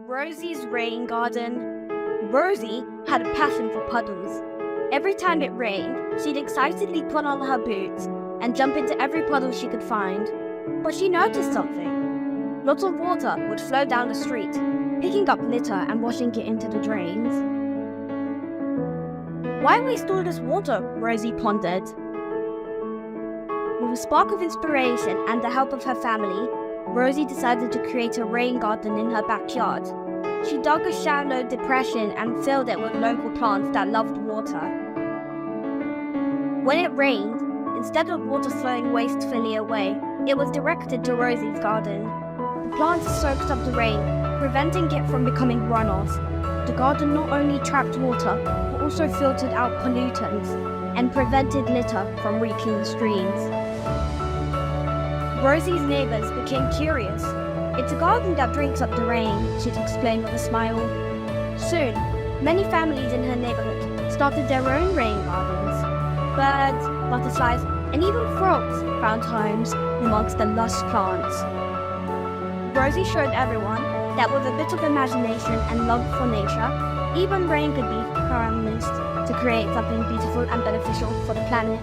Rosie's rain garden. Rosie had a passion for puddles. Every time it rained, she'd excitedly put on her boots and jump into every puddle she could find. But she noticed something. Lots of water would flow down the street, picking up litter and washing it into the drains. Why waste all this water? Rosie pondered. With a spark of inspiration and the help of her family, Rosie decided to create a rain garden in her backyard. She dug a shallow depression and filled it with local plants that loved water. When it rained, instead of water flowing wastefully away, it was directed to Rosie's garden. The plants soaked up the rain, preventing it from becoming runoff. The garden not only trapped water, but also filtered out pollutants and prevented litter from reaching the streams. Rosie's neighbors became curious. It's a garden that drinks up the rain, she'd explain with a smile. Soon, many families in her neighborhood started their own rain gardens. Birds, butterflies, and even frogs found homes amongst the lush plants. Rosie showed everyone that with a bit of imagination and love for nature, even rain could be harnessed to create something beautiful and beneficial for the planet.